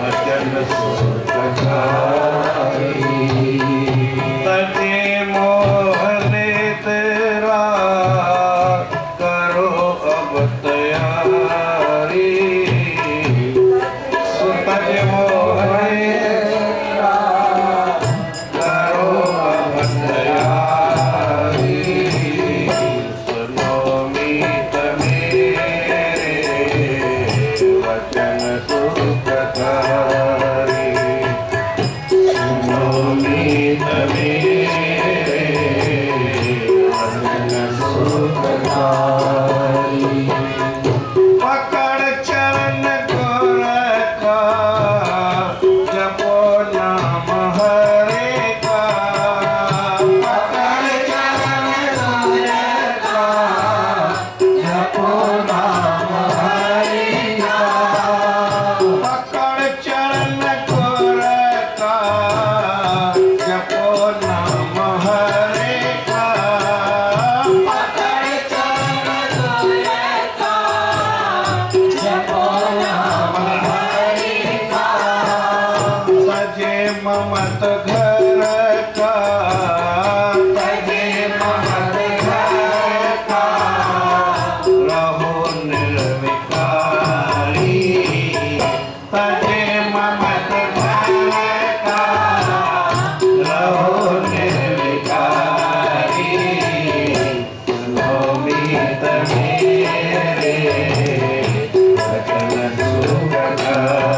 वचन सुखकारी तजे मोहने तेरा करो अब तैयारी तजे मोहने तेरा करो अब तैयारी सुनो मीत मेरे वचन सुखकारी सुनो मीत मेरे वचन सुखकारी पकड़ चरण गोर का जपो नाम हरे का पकड़ चरण गोर का जपो नाम हरे का पकड़ चरण गोर का जपो नाम हरे का पकड़ चरण गोर का जपो नाम हरे का सजे ममत घर का सजे ममत घर का रहो निर्विकारी सजे ममत घर का रहो निर्विकारी सुनो मीत मेरे वचन सुखकारी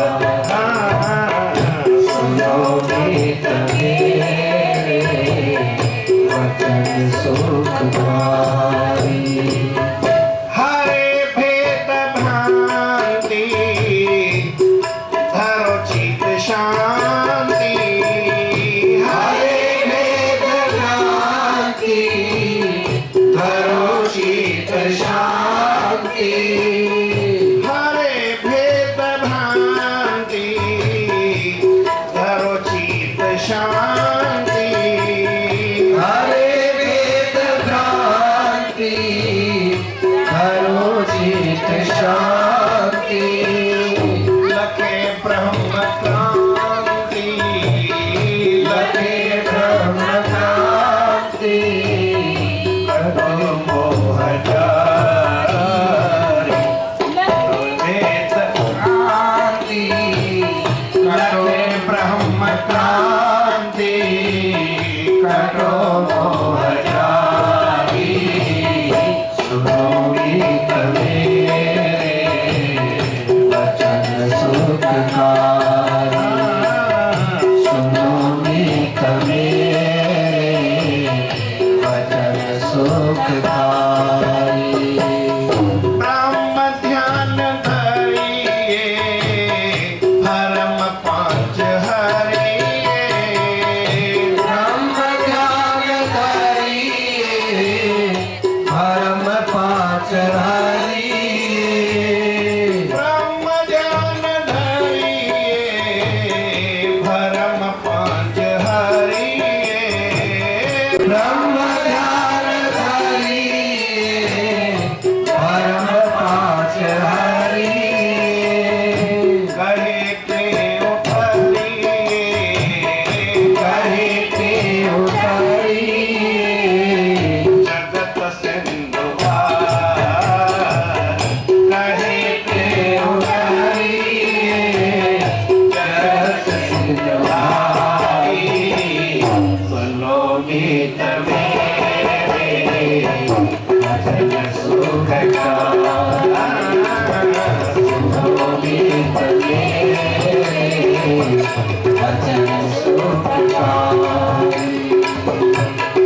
सुनो मीत मेरे वचन सुखकारी हरे भेद भ्रांति धरो चित शांति हरे भेद भ्रांति धरो चित शांति हरे भेद भ्रांति धरो चित शांति हरे वेद भ्रांति धरो चित शांति लखे ब्रह्म क्रांति लखे ब्रह्म क्रांति करो मोह जारी वेद क्रांति लखे ब्रह्म क्रांति करो मोह जारी सुनो मीत मेरे वचन सुखकारी सुनो मीत मेरे वचन सुखकारी ब्रह्म ध्यान धरिए धर्म पांच हरिए ब्रह्म ध्यान धरिए धर्म पांच हरिए ब्रह्म ध्यान धरिए धर्म पांच हरिए ब्रह्म ध्यान धरिए धर्म पांच हरिए कहे के उठरिए कहे के उठरिए जगत सिंधु पार कहे के उठरिए जगत सिंधु पार सुनो मीत मेरे वचन सुखकारी सुनो मीत मेरे वचन सुखकारी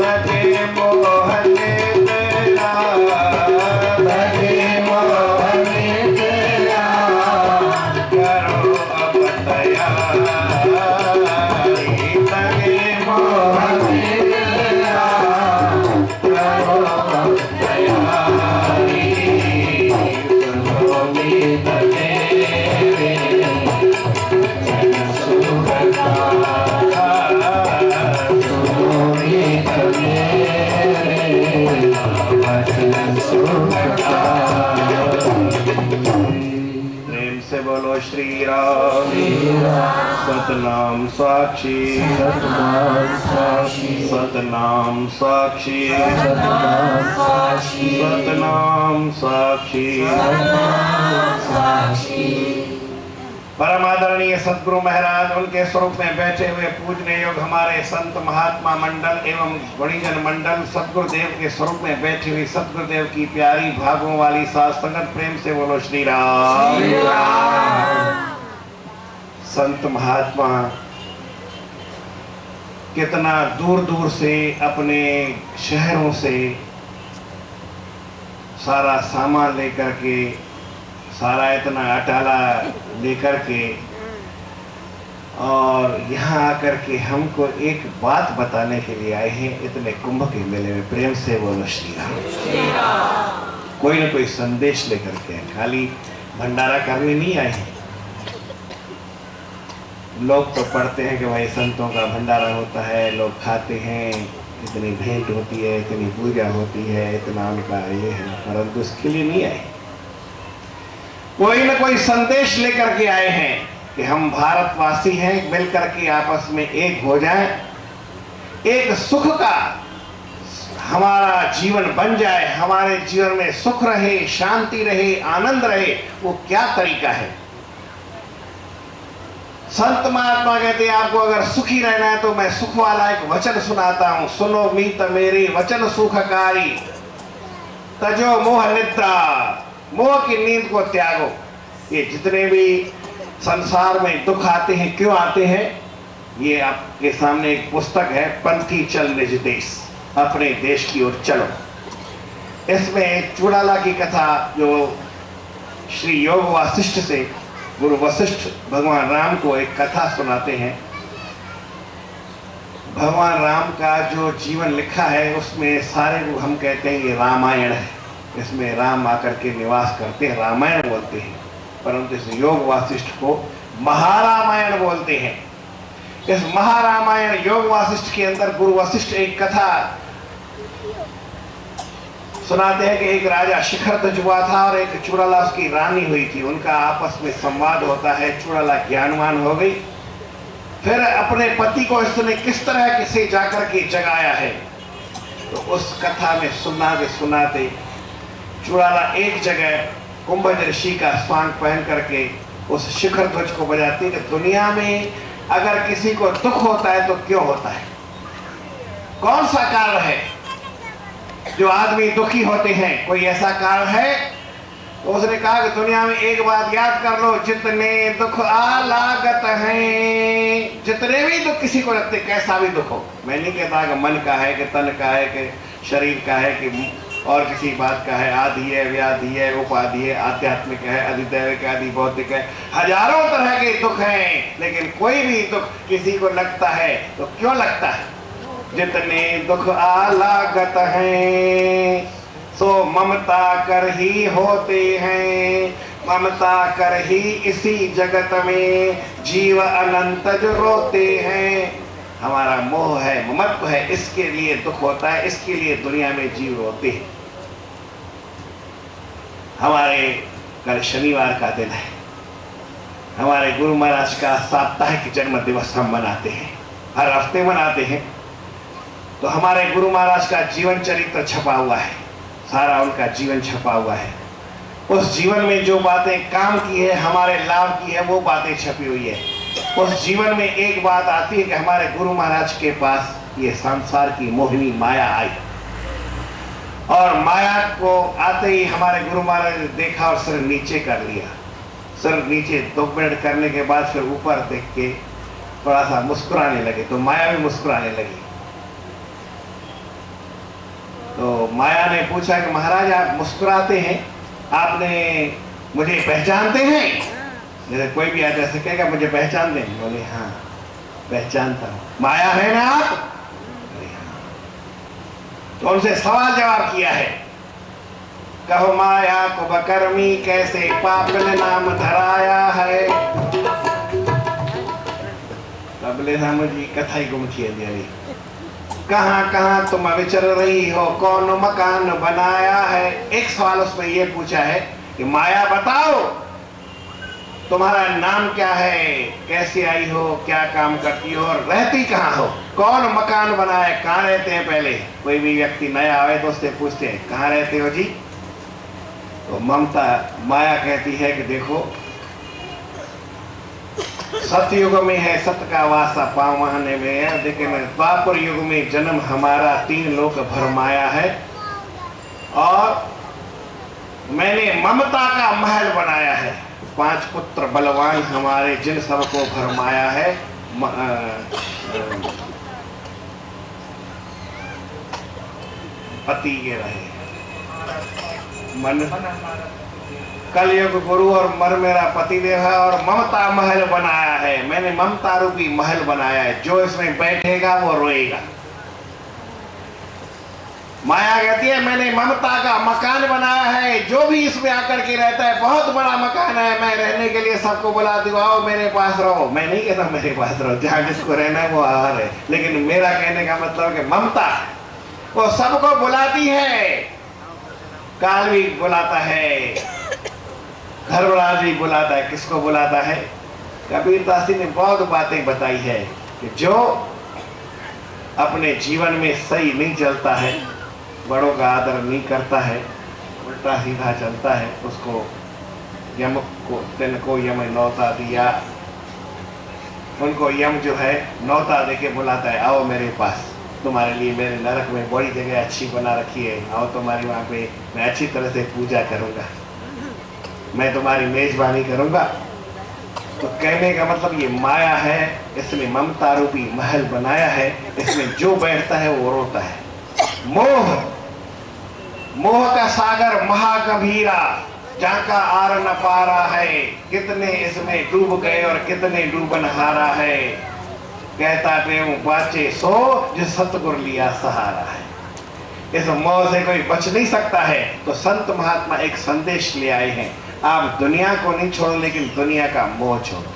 तजे मोहने तेरा तजे मोहने तेरा करो अब तैयारी तजे मोहने तेरा करो अब तैयारी सुनो मीत मेरे वचन सुखकारी सुनो मीत मेरे वचन सुखकारी प्रेम से बोलो श्री राम। सतनाम साक्षी सतनाम साक्षी सतनाम साक्षी सतनाम साक्षी सतनाम साक्षी सतनाम साक्षी। परम आदरणीय सदगुरु महाराज उनके स्वरूप में बैठे हुए पूजने योग हमारे संत महात्मा मंडल एवं गुणीजन मंडल सदगुरुदेव के स्वरूप में बैठी हुई सदगुरुदेव की प्यारी भागों वाली साथ संगत प्रेम से बोलो श्री राम। संत महात्मा कितना दूर दूर से अपने शहरों से सारा सामान लेकर के, सारा इतना अटाला लेकर के और यहाँ आकर के हमको एक बात बताने के लिए आए हैं। इतने कुंभ के मेले में प्रेम से बोलो श्री राम। कोई ना कोई संदेश लेकर के, खाली भंडारा करने नहीं आए हैं। लोग तो पढ़ते हैं कि भाई संतों का भंडारा होता है, लोग खाते हैं, इतनी भेंट होती है, इतनी पूजा होती है, इतना उनका ये है, परंतु उसके लिए नहीं आए। कोई ना कोई संदेश लेकर के आए हैं कि हम भारतवासी हैं, मिलकर के आपस में एक हो जाएं, एक सुख का हमारा जीवन बन जाए, हमारे जीवन में सुख रहे, शांति रहे, आनंद रहे। वो क्या तरीका है? संत महात्मा कहते हैं आपको अगर सुखी रहना है तो मैं सुख वाला एक वचन सुनाता हूं, सुनो मीत मेरे वचन सुखकारी, तजो मोह निद्रा, मोह की नींद को त्यागो। ये जितने भी संसार में दुख आते हैं, क्यों आते हैं? ये आपके सामने एक पुस्तक है, पंथी चल निज देश, अपने देश की ओर चलो। इसमें चूड़ाला की कथा जो श्री योग वासिष्ठ से गुरु वशिष्ठ भगवान राम को एक कथा सुनाते हैं। भगवान राम का जो जीवन लिखा है उसमें सारे हम कहते हैं ये रामायण है। इसमें राम आकर के निवास करते हैं, रामायण बोलते हैं, परंतु इस योग वासिष्ठ को महारामायण बोलते हैं। इस महारामायण योग वासिष्ठ के अंदर गुरु वशिष्ठ एक कथा सुनाते हैं कि एक राजा शिखर ध्वज हुआ था और एक चूड़ाला उसकी रानी हुई थी। उनका आपस में संवाद होता है। चूड़ाला ज्ञानवान हो गई, फिर अपने पति को इसने किस तरह किसे जाकर के जगाया है, तो उस कथा में सुनाते सुनाते चूड़ाला एक जगह कुंभज ऋषि का स्वांग पहन करके उस शिखर ध्वज को बजाती कि दुनिया में अगर किसी को दुख होता है तो क्यों होता है, कौन सा कारण है जो आदमी दुखी होते हैं? कोई ऐसा कारण है? तो उसने कहा कि दुनिया में एक बात याद कर लो, जितने दुख लागत हैं, जितने भी दुख किसी को लगते, कैसा भी दुख हो, मैं नहीं कहता कि मन का है कि तन का है कि शरीर का है कि और किसी बात का है, आदि है, व्याधि है, उपाधि है, आध्यात्मिक है, अधिदैविक है, आदि भौतिक है, हजारों तरह के दुख हैं, लेकिन कोई भी दुख किसी को लगता है तो क्यों लगता है? जितने दुख लागत हैं सो ममता कर ही होते हैं, ममता कर ही इसी जगत में जीव अनंत जो रोते हैं। हमारा मोह है, ममत्व है, इसके लिए दुख होता है, इसके लिए दुनिया में जीव रोते हैं। हमारे कल शनिवार का दिन है, हमारे गुरु महाराज का साप्ताहिक जन्म दिवस हम मनाते हैं, हर हफ्ते मनाते हैं। तो हमारे गुरु महाराज का जीवन चरित्र छपा हुआ है, सारा उनका जीवन छपा हुआ है। उस जीवन में जो बातें काम की है, हमारे लाभ की है, वो बातें छपी हुई है। उस जीवन में एक बात आती है कि हमारे गुरु महाराज के पास ये संसार की मोहिनी माया आई, और माया को आते ही हमारे गुरु महाराज ने देखा और सिर नीचे कर लिया। सिर नीचे 2 मिनट करने के बाद फिर ऊपर देख के थोड़ा सा मुस्कुराने लगे, तो माया भी मुस्कुराने लगी। तो माया ने पूछा कि महाराज आप मुस्कुराते हैं, आपने मुझे पहचानते हैं? जैसे कोई भी आता है कहेगा मुझे पहचानते हैं? बोले हाँ पहचानता हूँ। माया है ना आप? बोले हाँ। तो उनसे सवाल जवाब किया है, कहो माया को बकर्मी कैसे पाप ने नाम धराया है। तबले समझ की कथा ही गुम थी अभी। कहाँ कहाँ तुम विचर रही हो, कौन मकान बनाया है। एक सवाल उसमें ये पूछा है कि माया बताओ तुम्हारा नाम क्या है, कैसे आई हो, क्या काम करती हो और रहती कहाँ हो, कौन मकान बनाए, कहाँ रहते हैं। पहले कोई भी व्यक्ति नया आए तो उससे पूछते हैं कहाँ रहते हो जी। तो ममता माया कहती है कि देखो सतयुग में है सत का वासा पावने में है, लेकिन द्वापर युग में जन्म हमारा 3 लोक भरमाया है और मैंने ममता का महल बनाया है। 5 पुत्र बलवान हमारे जिन सबको भरमाया है। पति के रहे मन कलयुग गुरु और मर मेरा पति देव है और ममता महल बनाया है। मैंने ममता रूपी महल बनाया है, जो इसमें बैठेगा वो रोएगा। माया कहती है मैंने ममता का मकान बनाया है, जो भी इसमें आकर के रहता है बहुत बड़ा मकान है, मैं रहने के लिए सबको बुलाती हूँ आओ मेरे पास रहो। मैं नहीं कहता मेरे पास रहो, जहाँ जिसको रहना है वो आ रहे, लेकिन मेरा कहने का मतलब कि ममता वो सबको बुलाती है। काल भी बुलाता है, धर्मराज भी बुलाता है। किसको बुलाता है? कबीरदास जी ने बहुत बातें बताई है कि जो अपने जीवन में सही नहीं चलता है, बड़ों का आदर नहीं करता है, उल्टा सीधा चलता है, उसको यम को तिनको यम नौता दिया। उनको यम जो है नौता देके बुलाता है आओ मेरे पास, तुम्हारे लिए मेरे नरक में बड़ी जगह अच्छी बना रखी है, आओ तुम्हारी वहाँ पे मैं अच्छी तरह से पूजा करूँगा, मैं तुम्हारी मेजबानी करूँगा। तो कहने का मतलब ये माया है, इसने ममता रूपी महल बनाया है, इसमें जो बैठता है वो रोता है। मोह, मोह का सागर महागंभीरा, जहाँ का आर न पारा है, कितने इसमें डूब गए और कितने डूबन हारा है। कहता प्रेम बाचे सो जो सतगुर लिया सहारा है। इस मोह से कोई बच नहीं सकता है। तो संत महात्मा एक संदेश ले आए हैं, आप दुनिया को नहीं छोड़ो लेकिन दुनिया का मोह छोड़ो।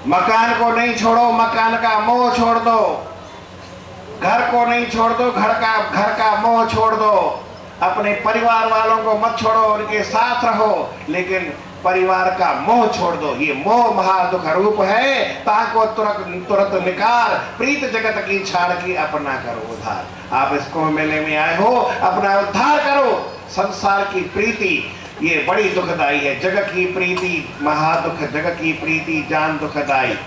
मकान को नहीं छोड़ो, मकान का मोह छोड़ दो। घर को नहीं छोड़ दो, घर का मोह छोड़ दो। अपने परिवार वालों को मत छोड़ो, उनके साथ रहो, लेकिन परिवार का मोह छोड़ दो। ये मोह महादुख रूप है, ताको तुरंत निकार, प्रीत जगत की छाड़ की अपना करो उद्धार। आप इसको मेले में आए हो, अपना उद्धार करो। संसार की प्रीति ये बड़ी दुखदाई है, जग की प्रीति महादुख, जग की प्रीति जान दुखदाई।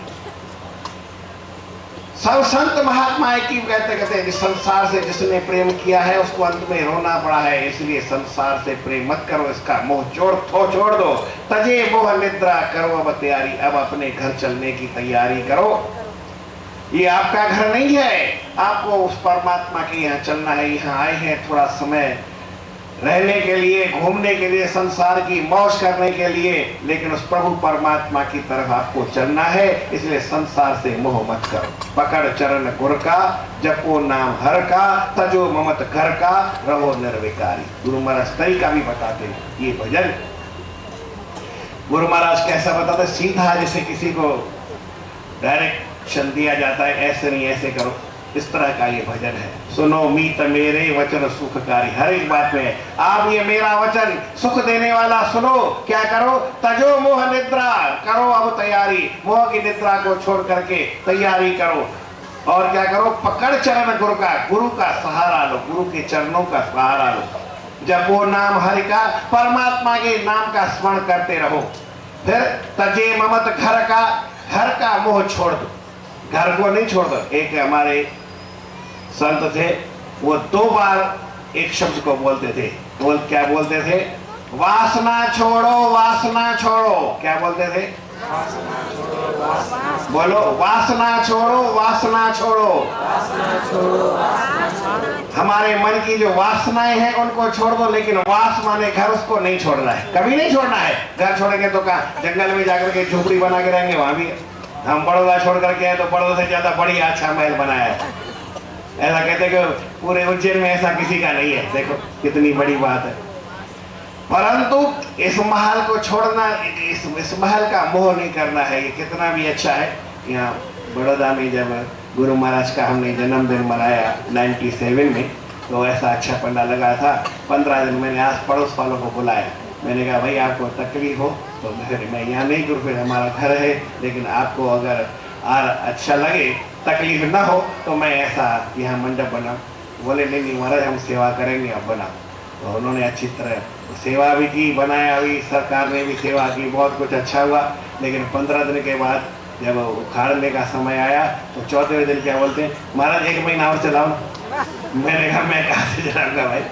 सब संत महात्मा एक ही कहते हैं कि संसार से जिसने प्रेम किया है उसको अंत में रोना पड़ा है, इसलिए संसार से प्रेम मत करो, इसका मोह छोड़ दो। तजे मोह निद्रा करो अब तैयारी, अब अपने घर चलने की तैयारी करो। ये आपका घर नहीं है, आपको उस परमात्मा के यहाँ चलना है। यहाँ आए हैं थोड़ा समय रहने के लिए, घूमने के लिए, संसार की मौज करने के लिए, लेकिन उस प्रभु परमात्मा की तरफ आपको चलना है। इसलिए संसार से मोह मत करो। पकड़ चरण गुर का, जपो नाम हर का, तजो ममत घर का, रहो निर्विकारी। गुरु महाराज तरीका भी बताते हैं ये भजन। गुरु महाराज कैसा बताते? सीधा जैसे किसी को डायरेक्शन दिया जाता है, ऐसे नहीं ऐसे करो, इस तरह का ये भजन है। सुनो मीत मेरे वचन सुखकारी, हर एक बात में आप ये मेरा वचन सुख देने वाला सुनो। क्या करो? तजो मोह निद्रा, करो अब तैयारी, मोह की निद्रा को छोड़ करके तैयारी करो। और क्या करो? पकड़ चरण गुरु का, गुरु का सहारा लो, गुरु के चरणों का सहारा लो। जब वो नाम हरि का, परमात्मा के नाम का स्मरण करते रहो। फिर तजे ममत घर का, घर का मोह छोड़ दो, घर को नहीं छोड़ दो। एक हमारे संत थे, वो 2 बार एक शब्द को बोलते थे। क्या बोलते थे? वासना छोड़ो, वासना छोड़ो। क्या बोलते थे? बोलो, वासना छोड़ो, वासना छोड़ो। हमारे मन की जो वासनाएं हैं उनको छोड़ दो, लेकिन वास माने घर, उसको नहीं छोड़ना है, कभी नहीं छोड़ना है। घर छोड़ेंगे तो कहाँ? जंगल में जाकर के झोपड़ी बना के रहेंगे। वहां भी हम बड़ौदा छोड़ करके आए तो बड़ौदा से ज्यादा बढ़िया अच्छा महल बनाया है। ऐसा कहते कि पूरे उज्जैन में ऐसा किसी का नहीं है। देखो कितनी बड़ी बात है। परंतु इस महल को छोड़ना, इस महल का मोह नहीं करना है। ये कितना भी अच्छा है। यहाँ बड़ौदा में जब गुरु महाराज का हमने जन्मदिन मनाया 97 में, तो ऐसा अच्छा पंडा लगा था। 15 दिन मैंने आस पड़ोस वालों को बुलाया। मैंने कहा भाई आपको तकलीफ हो तो फिर मैं यहाँ नहीं करूँ, फिर हमारा घर है, लेकिन आपको अगर अच्छा लगे, तकलीफ ना हो तो मैं ऐसा यहाँ मंडप बनाऊँ। बोले नहीं नहीं महाराज, हम सेवा करेंगे, आप बनाओ। तो उन्होंने अच्छी तरह सेवा भी की, बनाया भी, सरकार ने भी सेवा की, बहुत कुछ अच्छा हुआ। लेकिन 15 दिन के बाद जब उखाड़ने का समय आया तो 4वें दिन क्या बोलते हैं, महाराज 1 महीना और चलाओ। मैंने कहा मैं कहाँ से चलाऊंगा भाई,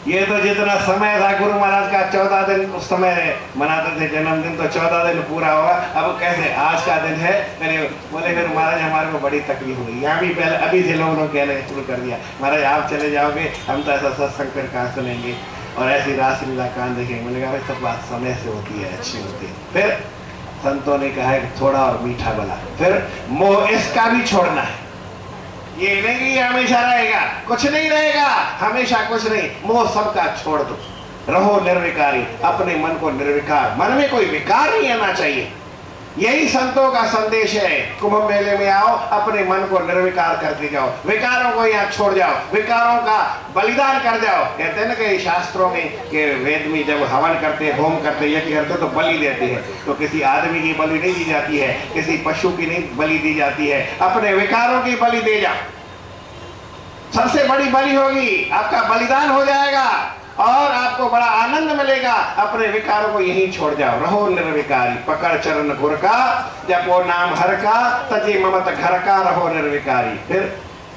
ये तो जितना समय था गुरु महाराज का 14 दिन उस समय मनाते थे जन्मदिन, तो 14 दिन पूरा होगा, अब कैसे आज का दिन है। मैंने बोले फिर महाराज हमारे को बड़ी तकलीफ हुई। यहाँ भी पहले अभी से लोगों ने कहना शुरू कर दिया, महाराज आप चले जाओगे, हम तो ऐसा सत्संग फिर कहाँ सुनेंगे और ऐसी रासलीला कहाँ देखेंगे। मैंने कहा भाई सब बात समय से होती है, अच्छी होती है। फिर संतों ने कहा है थोड़ा और मीठा बना, फिर मोह इसका भी छोड़ना है। ये नहीं कि हमेशा रहेगा, कुछ नहीं रहेगा, हमेशा कुछ नहीं, मोह सबका छोड़ दो, रहो निर्विकारी, अपने मन को निर्विकार, मन में कोई विकार नहीं आना चाहिए। यही संतों का संदेश है। कुंभ मेले में आओ, अपने मन को निर्विकार करके जाओ, विकारों को यहाँ छोड़ जाओ, विकारों का बलिदान कर जाओ। कहते हैं ना कि शास्त्रों में कि वेद में जब हवन करते, होम करते, यज्ञ करते तो बलि देते हैं, तो किसी आदमी की बलि नहीं दी जाती है, किसी पशु की नहीं बलि दी जाती है, अपने विकारों की बलि दे जाओ। सबसे बड़ी बलि होगी, आपका बलिदान हो जाएगा और आपको बड़ा आनंद मिलेगा। अपने विकारों को यहीं छोड़ जाओ, रहो निर्विकारी, पकड़ चरण गुर का, जपो नाम हर का, तजे ममत घर का, रहो निर्विकारी। फिर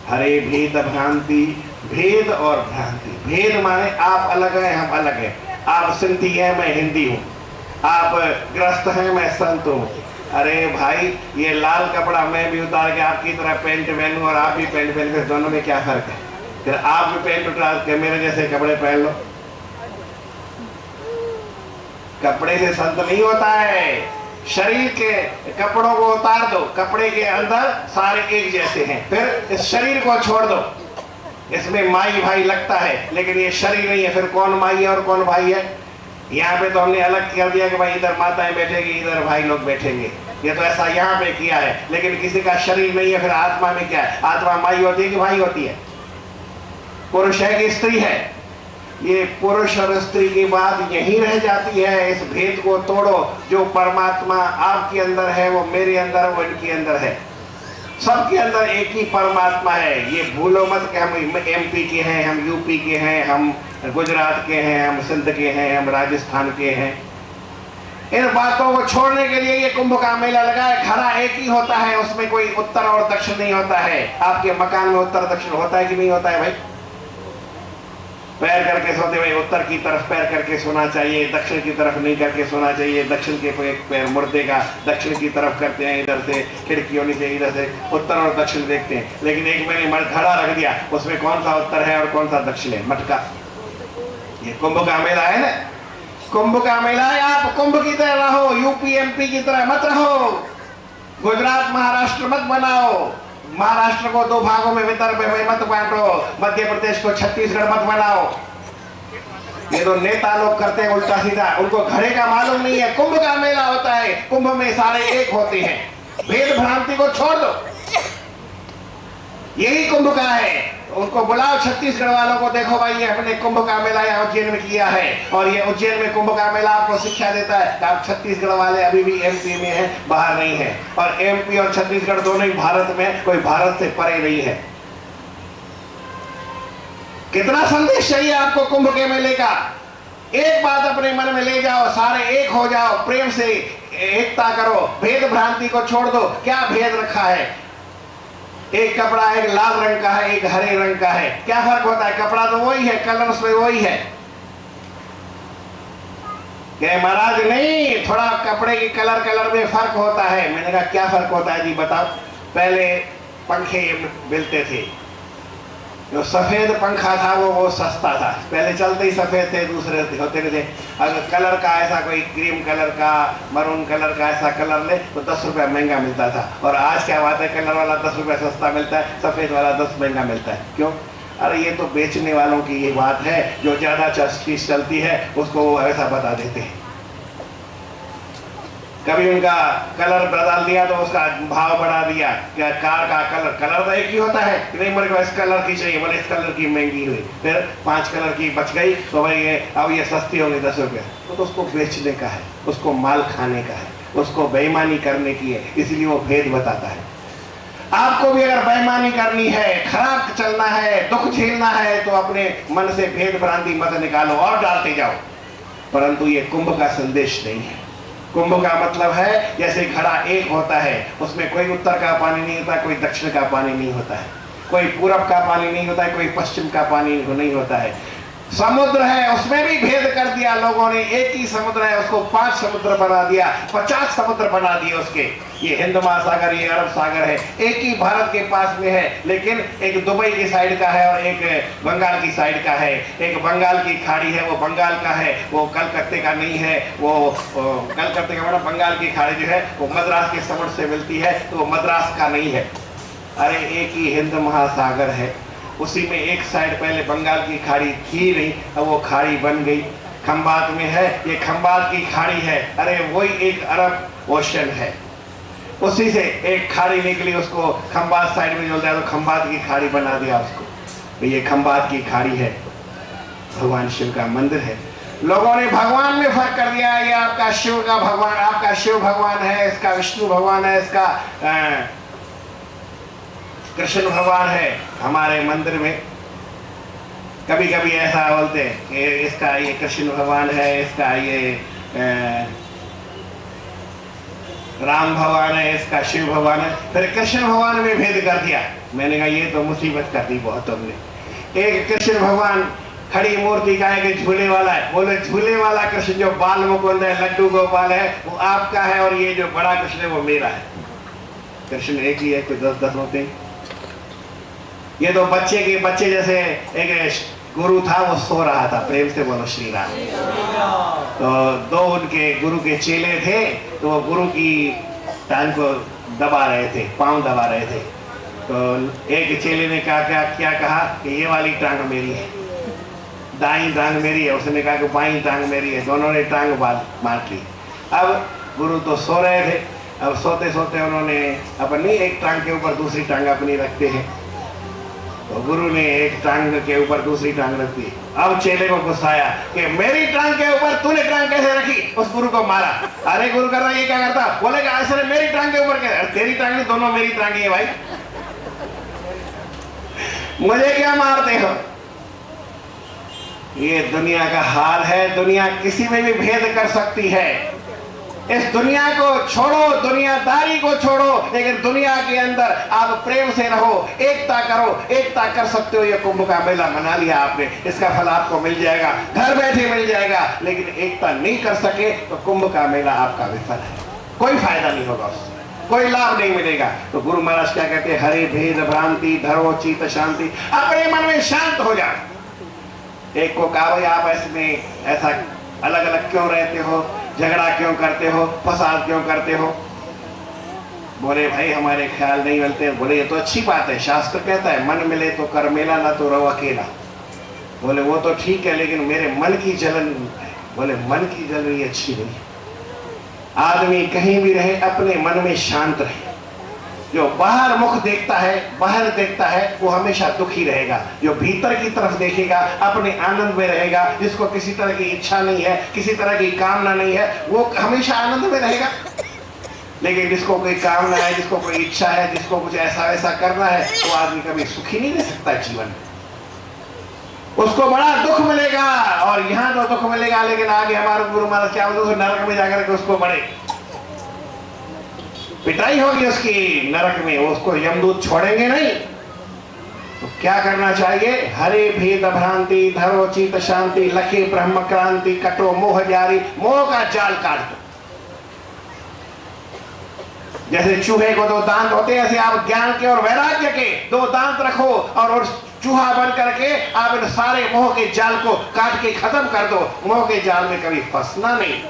हरे भेद भ्रांति, भेद और भ्रांति। भेद माने आप अलग हैं, हम अलग हैं, आप सिंधी हैं, मैं हिंदी हूँ, आप ग्रस्त हैं, मैं संत हूँ। अरे भाई ये लाल कपड़ा मैं भी उतार के आपकी तरह पेंट पहनूं और आप भी पेंट पहन के, दोनों में क्या फर्क है? फिर आप भी पेंट उतार के मेरे जैसे कपड़े पहन लो। कपड़े से संत नहीं होता है, शरीर के कपड़ों को उतार दो, कपड़े के अंदर सारे एक जैसे हैं। फिर इस शरीर को छोड़ दो, इसमें माई भाई लगता है लेकिन ये शरीर नहीं है, फिर कौन माई है और कौन भाई है? यहाँ पे तो हमने अलग कर दिया कि भाई इधर माताएं बैठेंगी, इधर भाई लोग बैठेंगे, ये तो ऐसा यहाँ पे किया है। लेकिन किसी का शरीर नहीं है, फिर आत्मा में क्या है? आत्मा माई होती है कि भाई होती है? पुरुष है कि स्त्री है? ये पुरुष और स्त्री की बात यहीं रह जाती है। इस भेद को तोड़ो, जो परमात्मा आपके अंदर है वो मेरे अंदर, वो इनके अंदर है, सबके अंदर एक ही परमात्मा है। ये भूलो मत कि हम एमपी के हैं, हम यूपी के हैं, हम गुजरात के हैं, हम सिंध के हैं, हम राजस्थान के हैं। इन बातों को छोड़ने के लिए ये कुंभ का मेला लगा है। घड़ा एक ही होता है, उसमें कोई उत्तर और दक्षिण नहीं होता है। आपके मकान में उत्तर दक्षिण होता है कि नहीं होता है भाई? पैर करके सोते भाई, उत्तर की तरफ पैर करके सोना चाहिए, दक्षिण की तरफ नहीं करके सोना चाहिए। दक्षिण के पैर मुर्दे का दक्षिण की तरफ करते हैं, इधर से खिड़की होनी चाहिए, इधर से उत्तर और दक्षिण देखते हैं। लेकिन एक मैंने घड़ा रख दिया, उसमें कौन सा उत्तर है और कौन सा दक्षिण है? मटका। ये कुंभ का मेला है ना, कुंभ का मेला है। आप कुंभ की तरह रहो, यूपी एमपी की तरह मत रहो, गुजरात महाराष्ट्र मत बनाओ, महाराष्ट्र को 2 भागों में विदर्भ में मत बांटो, मध्य प्रदेश को छत्तीसगढ़ मत बनाओ। ये तो नेता लोग करते हैं उल्टा सीधा, उनको घड़े का मालूम नहीं है। कुंभ का मेला होता है, कुंभ में सारे एक होते हैं। भेद भ्रांति को छोड़ दो, यही कुंभ का है। उनको बुलाओ छत्तीसगढ़ वालों को, देखो भाई ये हमने कुंभ का मेला यहाँ उज्जैन में किया है और ये उज्जैन में कुंभ का मेला आपको शिक्षा देता है कि आप छत्तीसगढ़ वाले अभी भी एमपी में हैं, बाहर नहीं है। और एमपी और छत्तीसगढ़ दोनों ही भारत में, कोई भारत से परे नहीं है। कितना संदेश चाहिए आपको कुंभ के मेले का? एक बात अपने मन में ले जाओ, सारे एक हो जाओ, प्रेम से एकता करो, भेद भ्रांति को छोड़ दो। क्या भेद रखा है? एक कपड़ा एक लाल रंग का है, एक हरे रंग का है, क्या फर्क होता है? कपड़ा तो वही है, कलर उसमें वही है। कहे महाराज नहीं, थोड़ा कपड़े के कलर में फर्क होता है। मैंने कहा क्या फर्क होता है जी बताओ। पहले पंखे मिलते थे, जो सफेद पंखा था वो सस्ता था, पहले चलते ही सफेद थे, दूसरे होते थे। अगर कलर का ऐसा कोई क्रीम कलर का, मरून कलर का ऐसा कलर ले तो 10 रुपया महंगा मिलता था। और आज क्या बात है, कलर वाला 10 रुपया सस्ता मिलता है, सफेद वाला 10 महंगा मिलता है। क्यों? अरे ये तो बेचने वालों की ये बात है, जो ज्यादा चीज चलती है उसको वो ऐसा बता देते हैं। कभी उनका कलर बदल दिया तो उसका भाव बढ़ा दिया। क्या कार का कलर तो एक ही होता है कि नहीं, मेरे को इस कलर की चाहिए, बोले इस कलर की महंगी हुई, फिर 5 कलर की बच गई तो भाई अब ये सस्ती होगी 10 रुपये। तो उसको बेचने का है, उसको माल खाने का है, उसको बेईमानी करने की है, इसलिए वो भेद बताता है। आपको भी अगर बेईमानी करनी है, खराब चलना है, दुख झेलना है तो अपने मन से भेद भ्रांति मत निकालो और डालते जाओ। परंतु ये कुंभ का संदेश नहीं है। कुंभ का मतलब है जैसे घड़ा एक होता है, उसमें कोई उत्तर का पानी नहीं होता, कोई दक्षिण का पानी नहीं होता है, कोई पूरब का पानी नहीं होता है, कोई पश्चिम का पानी नहीं होता है। समुद्र है, उसमें भी भेद कर दिया लोगों ने। एक ही समुद्र है, उसको 5 समुद्र बना दिया, 50 समुद्र बना दिए उसके। ये हिंद महासागर, ये अरब सागर है, एक ही भारत के पास में है, लेकिन एक दुबई की साइड का है और एक बंगाल की साइड का है। एक बंगाल की खाड़ी है, वो बंगाल का है, वो कलकत्ते का नहीं है। वो कलकत्ते का मतलब बंगाल की खाड़ी जो है वो मद्रास के समुद्र से मिलती है, तो वो मद्रास का नहीं है। अरे एक ही हिंद महासागर है, उसी में एक साइड पहले बंगाल की खाड़ी थी नहीं, अब वो खाड़ी बन गई। खंबात में है, ये खंबात की खाड़ी है। अरे वही एक अरब ओशन है, उसी से एक खाड़ी निकली, उसको खंबात साइड में जोड़ दिया तो खंबात की खाड़ी बना दिया उसको। तो ये खंबात की खाड़ी है, भगवान शिव का मंदिर है। लोगों ने भगवान में फर्क कर दिया। ये आपका शिव का भगवान, आपका शिव भगवान है, इसका विष्णु भगवान है, इसका कृष्ण भगवान है। हमारे मंदिर में कभी कभी ऐसा बोलते हैं कि इसका ये कृष्ण भगवान है, इसका ये राम भगवान है, इसका शिव भगवान है। फिर कृष्ण भगवान में भेद कर दिया। मैंने कहा ये तो मुसीबत कर दी बहुत तुमने। एक कृष्ण भगवान खड़ी मूर्ति का है कि झूले वाला है, बोले झूले वाला कृष्ण जो बाल मुकुंद है, लड्डू गोपाल है, वो आपका है, और ये जो बड़ा कृष्ण है वो मेरा है। कृष्ण एक ही है, कोई 10-10 होते हैं। ये तो बच्चे के बच्चे जैसे एक गुरु था, वो सो रहा था, प्रेम से बोलो श्री राम। तो 2 उनके गुरु के चेले थे, तो वो गुरु की टांग को दबा रहे थे, पांव दबा रहे थे। तो एक चेले ने क्या कहा कि ये वाली टांग मेरी है, दाईं टांग मेरी है। उसने कहा कि बाईं टांग मेरी है। दोनों ने टांग मार ली। अब गुरु तो सो रहे थे, अब सोते सोते उन्होंने अपनी एक टांग के ऊपर दूसरी टांग अपनी रखते हैं, तो गुरु ने एक टांग के ऊपर दूसरी टांग रख दी। अब चेले को गुस्सा आया कि मेरी टांग के ऊपर तूने टांग कैसे रखी। उस गुरु को मारा। अरे गुरु कर रहा ये क्या करता, बोलेगा ऐसे मेरी टांग के ऊपर क्या, तेरी टांग नहीं, दोनों मेरी टांग है भाई, मुझे क्या मारते हो। ये दुनिया का हाल है। दुनिया किसी में भी भेद कर सकती है। इस दुनिया को छोड़ो, दुनियादारी को छोड़ो, लेकिन दुनिया के अंदर आप प्रेम से रहो, एकता करो। एकता कर सकते हो। ये कुंभ का मेला मना लिया आपने, इसका फल आपको मिल जाएगा, घर बैठे मिल जाएगा। लेकिन एकता नहीं कर सके तो कुंभ का मेला आपका विफल है, कोई फायदा नहीं होगा उससे, कोई लाभ नहीं मिलेगा। तो गुरु महाराज क्या कहते हैं, हरे भेद भ्रांति धरो चित शांति। अपने मन में शांत हो जाओ। एक को कहा भाई आप इसमें ऐसा अलग अलग क्यों रहते हो, झगड़ा क्यों करते हो, फसाद क्यों करते हो। बोले भाई हमारे ख्याल नहीं मिलते। बोले ये तो अच्छी बात है, शास्त्र कहता है मन मिले तो कर मेला, ना तो रहो अकेला। बोले वो तो ठीक है, लेकिन मेरे मन की जलन है। बोले मन की जलन ये अच्छी नहीं है। आदमी कहीं भी रहे अपने मन में शांत रहे। जो बाहर मुख देखता है, बाहर देखता है, वो हमेशा दुखी रहेगा। जो भीतर की तरफ देखेगा अपने आनंद में रहेगा। जिसको किसी तरह की इच्छा नहीं है, किसी तरह की कामना नहीं है, वो हमेशा आनंद में रहेगा। लेकिन जिसको कोई कामना है, जिसको कोई इच्छा है, जिसको कुछ ऐसा वैसा करना है, वो आदमी कभी सुखी नहीं रह सकता जीवन में। उसको बड़ा दुख मिलेगा। और यहाँ तो दुख मिलेगा, लेकिन आगे हमारे गुरु महाराज क्या बोलते, नरक में जाकर के उसको बड़े पिटाई होगी उसकी नरक में, उसको यमदूत छोड़ेंगे नहीं। तो क्या करना चाहिए, हरे भेद भ्रांति धरो चित शांति, लखे ब्रह्म क्रांति कटो मोह जारी। मोह का जाल काट दो। जैसे चूहे को 2 दांत होते हैं, ऐसे आप ज्ञान के और वैराग्य के 2 दांत रखो और चूहा बन करके आप इन सारे मोह के जाल को काट के खत्म कर दो। मोह के जाल में कभी फंसना नहीं।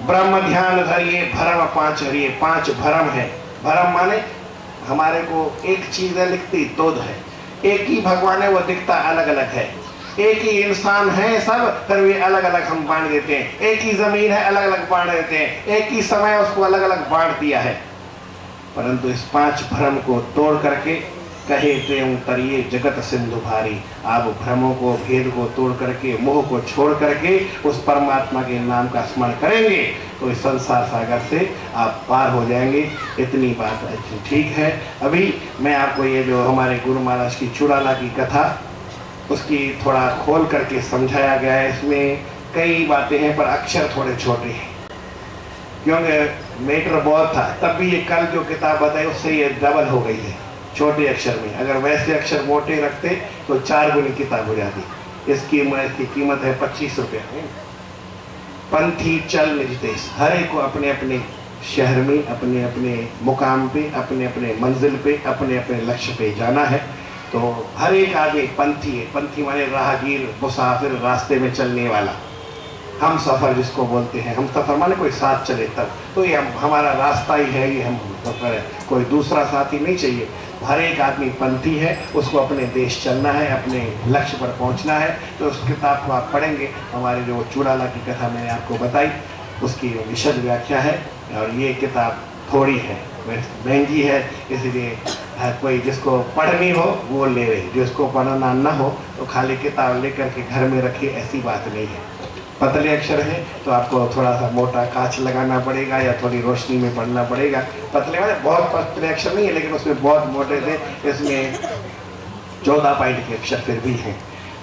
ब्रह्म ध्यान धरिए भरम 5 हरिए। 5 भरम है। भरम माने हमारे को एक चीज है लिखती, 2 है। एक ही भगवान है, वो दिखता अलग अलग है। एक ही इंसान है सब, फिर भी अलग अलग हम बांट देते हैं। एक ही जमीन है, अलग अलग बांट देते हैं। एक ही समय उसको अलग अलग बांट दिया है। परंतु इस 5 भ्रम को तोड़ करके कहे प्रेम तरिए जगत सिंधु भारी। आप भ्रमों को, भेद को तोड़ करके, मोह को छोड़ करके उस परमात्मा के नाम का स्मरण करेंगे तो इस संसार सागर से आप पार हो जाएंगे। इतनी बात ठीक है। अभी मैं आपको ये जो हमारे गुरु महाराज की चुड़ाला की कथा, उसकी थोड़ा खोल करके समझाया गया है। इसमें कई बातें हैं पर अक्षर थोड़े छोटे हैं, क्योंकि मैटर बहुत था। तब भी ये कल जो किताब बताई उससे ये डबल हो गई है छोटे अक्षर में। अगर वैसे अक्षर मोटे रखते तो 4 गुनी किताब हो जाती। इसकी कीमत है 25 रुपये। पंथी चल निज देश, हर एक को अपने अपने शहर में, अपने अपने मुकाम पे, अपने अपने मंजिल पे, अपने अपने लक्ष्य पे जाना है। तो हर एक आदमी पंथी है। पंथी माने राहगीर, मुसाफिर, रास्ते में चलने वाला। हम सफ़र जिसको बोलते हैं, हम सफ़र माने कोई साथ चले तब, तो ये हमारा रास्ता ही है, ये हम सफ़र है, कोई दूसरा साथी नहीं चाहिए। हर एक आदमी पंथी है, उसको अपने देश चलना है, अपने लक्ष्य पर पहुंचना है। तो उस किताब को आप पढ़ेंगे। हमारे जो चुड़ाला की कथा मैंने आपको बताई, उसकी विशद व्याख्या है। और ये किताब थोड़ी है, महंगी है, इसलिए कोई जिसको पढ़नी हो वो ले ले, जिसको पढ़ना ना हो तो खाली किताब लेकर के घर में रखे, ऐसी बात नहीं है। पतले अक्षर है तो आपको थोड़ा सा मोटा कांच लगाना पड़ेगा या थोड़ी रोशनी में पढ़ना पड़ेगा। पतले वाले बहुत पतले अक्षर नहीं है, लेकिन उसमें बहुत मोटे थे। इसमें 14 पॉइंट के अक्षर फिर भी हैं,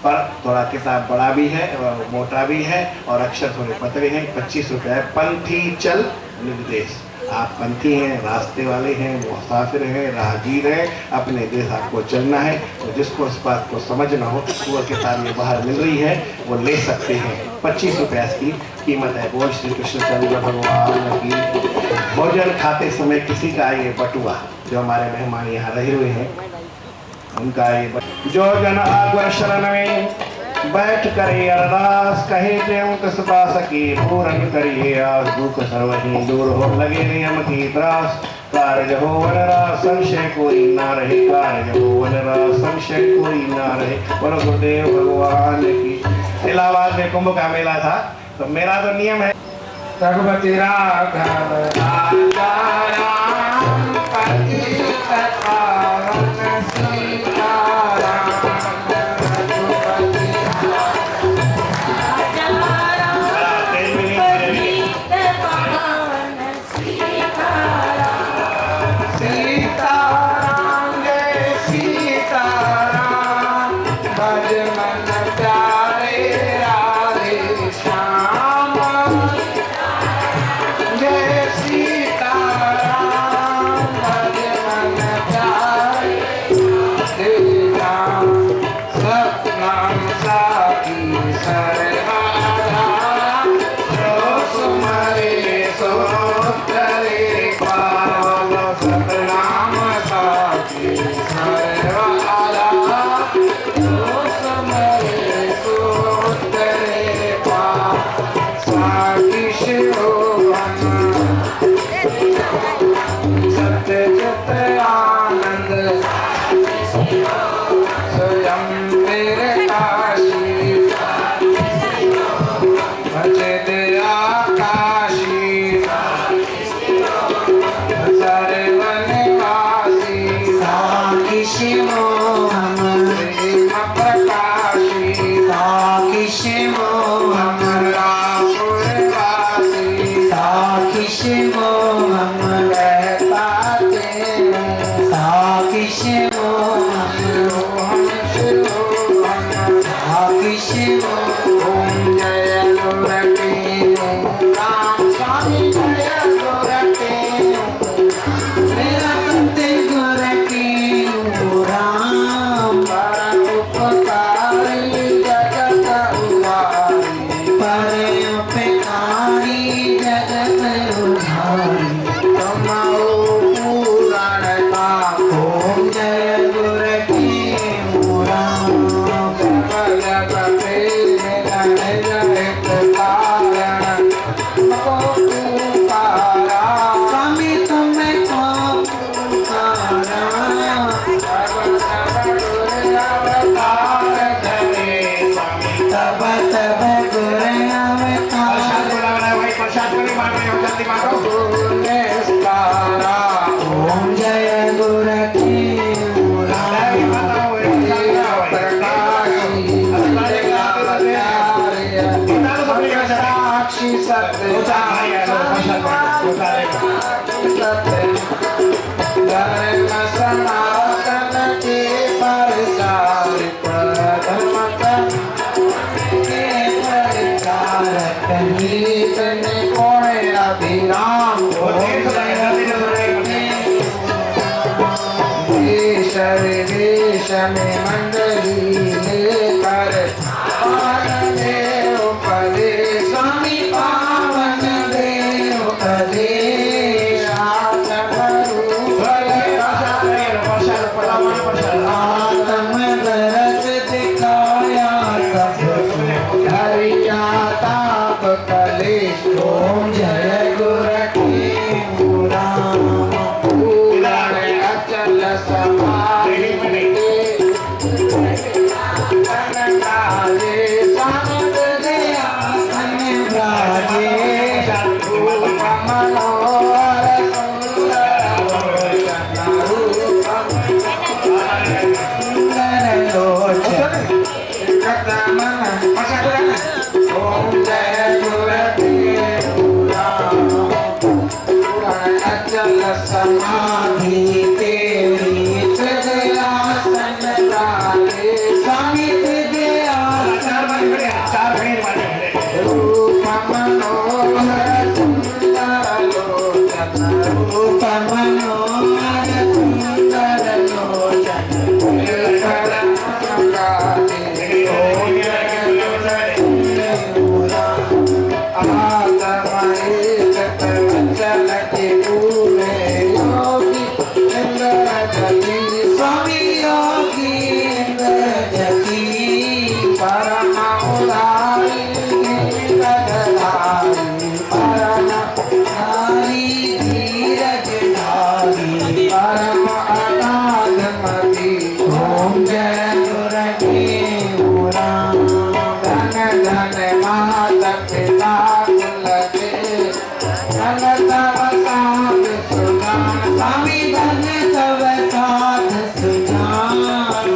पर थोड़ा किताब बड़ा भी है और मोटा भी है और अक्षर थोड़े पतले हैं। 25 रुपये है। पंथी चल निर्देश। आप पंथी हैं, रास्ते वाले हैं, मुसाफिर हैं, राहगीर हैं, अपने देश आपको चलना है। तो जिसको इस बात को समझना हो वो किताब ये बाहर मिल रही है, वो ले सकते हैं। 25 रुपये इसकी कीमत है। बोल श्री कृष्णचंद्र भगवान की। भोजन खाते समय किसी का ये बटुआ, जो हमारे मेहमान यहाँ रहे हुए हैं, उनका ये जो जन आगुर शरण में बैठ करे अरदास, कहे प्रेम कस सकी पूरन करिए आस। दुख सर्वही दूर हो लगे नियम की त्रास। कार्य हो वनरा संशय कोई ना रहे, कार्य हो वनरा संशय कोई ना रहे। बोलो गुरुदेव भगवान की। इलाहाबाद में कुंभ का मेला था, तो मेरा तो नियम है रघुपति राघव राजा राम पतित पावन सीताराम। धर्म सनातन के प्रसार धर्म के प्रचारक नीतन कोण अभिराम देश विदेश में मंडली लेकर पावन देव उपदेश स्वामी पावन देव उपदेश आत्म दरस दिखाया सब हरिया ताप कलेश ओम जय गुरु की राम पूरण अचल समाधि काले सामद दया सन राजे रूप मनोहर सुंदर लोचन कदम ओम जय गुरु अचल समाधि तेरी सदयासन काले स्वामी रूप मनोहर सुंदर लोचन रूप मनोहर सुंदर लोचन स्वामी योगी इंद्रजती परम उदारी परम नारी धीरज धारी परम अनाथमती ओम जय गुरु राम धन धन माता पिता कुलते धन तव साध सुजान स्वामी धन तव साध सुजान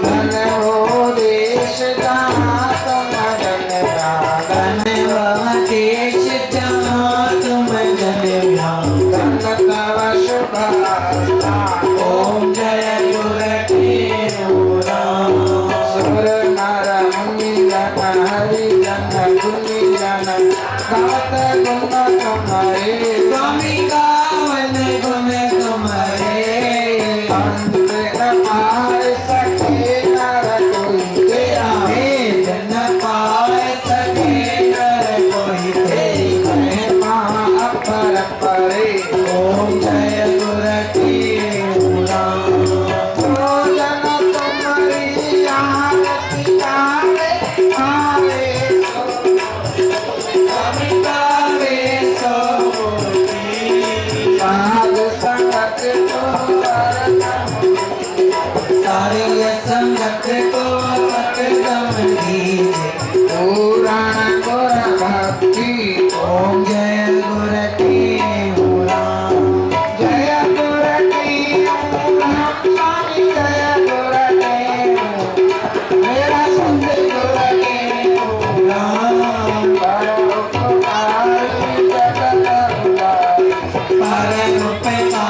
धन हो देश जहाँ तुम जन धन वह देश जहाँ तुम जन धन तव शुभ ओम जय गुरु राम सुर नर मुनि जन हरि जन गुनि जन गात गुण तुम्हारे स्वामी गावन गुण तुम्हारे अंत पार सके नर कोई तेरा हे जन पार सके नर कोई तेरी महिमा अपर परे ओम जय गुरु राम जन तुम्हारी आरती गावे आवे साध संगत को सारे संगत को सतगम दीजे पुराण गुर भक्ति ओम जय गुरु राम जय गुरु राम स्वामी जय गुरु मेरा संत गुरु राम परम